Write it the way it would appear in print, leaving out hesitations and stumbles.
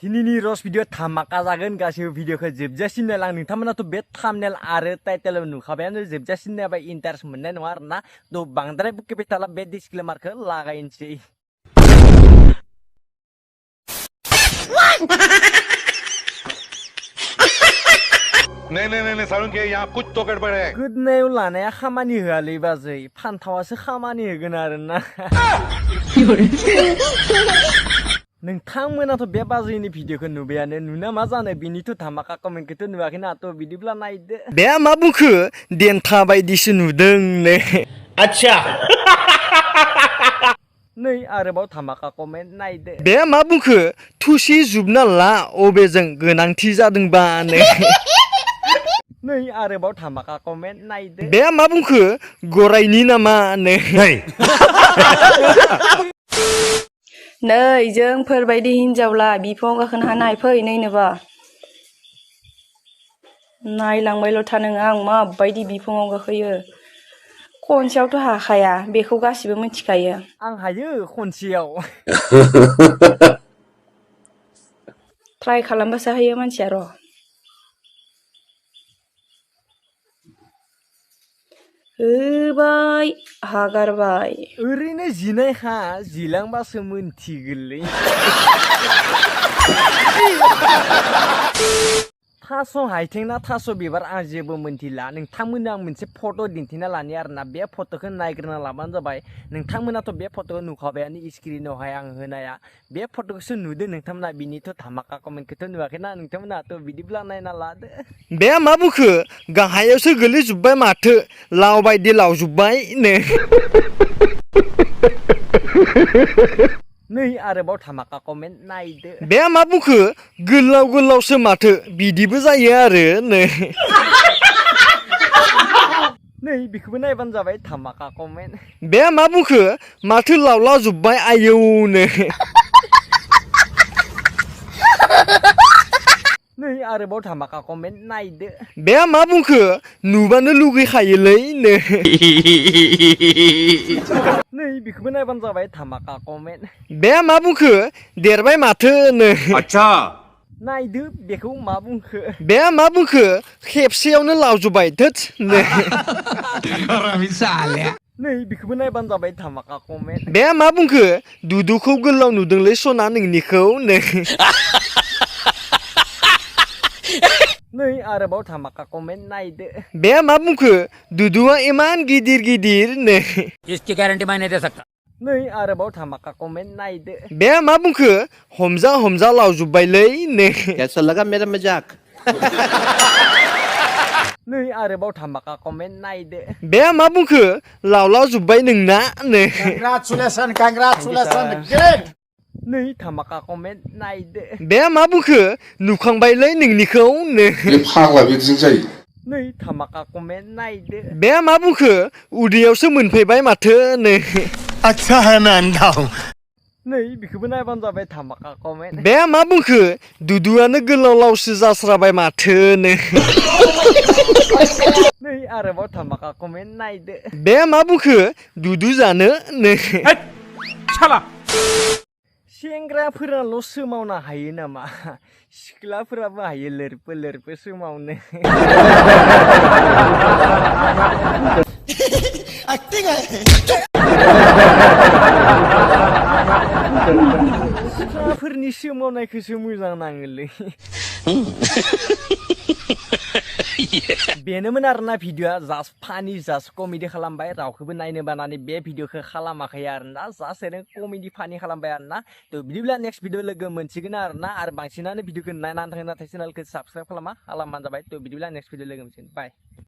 दिनैनि रस भिडिअ धामाका जागोन गासिबो भिडिअखौ जोबजासिम नायलां नोंथांमोनाथ' बे थाम्बनेल आरो टाइटेल नुखाबायानो जोबजासिम नायबा इन्टारेस्ट मोननाय नङा आरोना थ' बांद्राय बुकिबाय थाला बे डिसक्लेमारखौ लागायनोसै नहीं नहीं नहीं सारुण के यहाँ कुछ तो गड़बड़ है गोदनायाव लानाया खामानि होआलै बाजै फान्थावासो खामानि होगोन आरोना नोंथांमोनाथ' बे बाजैनि भिडिअखौ नुबायानो नुना मा जानो बिनिथ' धामाका कमेन्टखौथ' नुवाखैना थ' बिदिब्ला नायदो बे मा बुंखो देन्था बायदिसो नुदोंनो अच्छा नै आरोबाव धामाका कमेन्ट नायदो बे मा बुंखो थुसि जुबना ला अबेजों गोनांथि जादोंबानो नै आरोबाव धामाका कमेन्ट नायदो बे मा बुंखो गरायनि नामानो नै जोंफोरबायदि हिनजावला बिफाङाव गाखोनो हानाय फै नैनोबा नायलांबायल' था नोङो आं माबायदि बिफाङाव गाखोयो खनसेयावथ' हाखाया बेखौ गासिबो मिथिखायो आं हायो खनसेयाव ट्राइ खालामबासो हायो मानसिया र' होबाय हागारबाय ओरैनो जिनायखा जिलांबासो मोनथिगोनलै थास' हायथें ना थास' बिबार आं जेबो मोनथिला नोंथांमोननो आं मोनसे फट' दिन्थिना लानि आरोना बे फट'खौ नायग्रोना लाबानो जाबाय नोंथांमोनाथ' बे फट'खौ नुखाबायानो स्क्रिनावहाय आं होनाया बे फट'खौसो नुदो नोंथांमोना बिनिथ' धामाका कमेन्टखौथ' नुवाखैना नोंथांमोनाथ' बिदिब्ला नायना लादो बे मा बुंखो गाहायावसो गोलैजोब्बाय माथो लाव बायदि लावजोब्बायनो नै आरोबाव धामाका कमेन्ट नायदो बे मा बुंखो गोलाव गोलावसो माथो बिदिबो जायो आरो नै बेखौबो नायबानो जाबाय धामाका कमेन्ट बे मा बुंखो माथो लावला जोब्बाय आयौनो नै आरोबाव धामाका कमेन्ट नायदो बे मा बुंखो नुबानो लुगैखायोलैनो नै बेखौबो नायबानो जाबाय धामाका कमेन्ट बे मा बुंखो देरबाय माथोनो अच्छा नायदो बेखौ मा बुंखो बे मा बुंखो खेबसेयावनो लावजोब्बाय धोत नै बेखौबो नायबानो जाबाय धामाका कमेन्ट बे मा बुंखो दुदुखौ गोलाव नुदोंलै सना नोंनिखौ नै आरोबाव धामाका कमेन्ट नायदो बे मा बुंखो दुदुआ इमान गिदिर गिदिरनो इसकी गारंटी मैं नहीं दे सकता नै आरोबाव धामाका कमेन्ट नायदो बे मा बुंखो हमजा हमजा लावजोब्बायलैनो कैसा लगा मेरा मजाक नै आरोबाव धामाका कमेन्ट नायदो बे मा बुंखो लावलाव जोब्बाय नोंना कंग्रेचुलेसन ग्रेट नै धामाका कमेन्ट नायदो बे मा बुंखो नुखांबायलै नोंनिखौ फाग्ला बिदिजों जायो नै धामाका कमेन्ट नायदो बे मा बुंखो उदैयावसो मोनफैबाय माथो अच्छा है मैं अंधा हूँ नै बेखौबो नायबानो जाबाय धामाका कमेन्ट बे मा बुंखो दुदुआनो गोलाव लावसो जास्राबाय माथो नै आरोबाव धामाका कमेन्ट नायदो बे मा बुंखो दुदु जानो सेंग्राफोराल' सोमावनो हायो नामा सिख्लाफोराबो हायो लोरफो लोरफो सोमावनो सिख्लाफोरनि सोमावनायखौसो मोजां नाङोलै बेनोमोन आरोना भिडिअआ जास्ट फानि जास्ट कमेडि खालामबाय रावखौबो नायनो बानानै बे भिडिअखौ खालामाखै आरोना जास्ट ओरैनो कमेडि फानि खालामबाय आरोना थ' बिदिब्ला नेक्स्ट भिडिअ लोगो मोनसिगोन आरोना आरो बांसिनानो भिडिअखौ नायनानै थाङो नाथाय चेनेलखौ साबसक्राइब खालामबानो जाबाय थ' बिदिब्ला नेक्स्ट भिडिअ लोगो मोनसिगोन बाय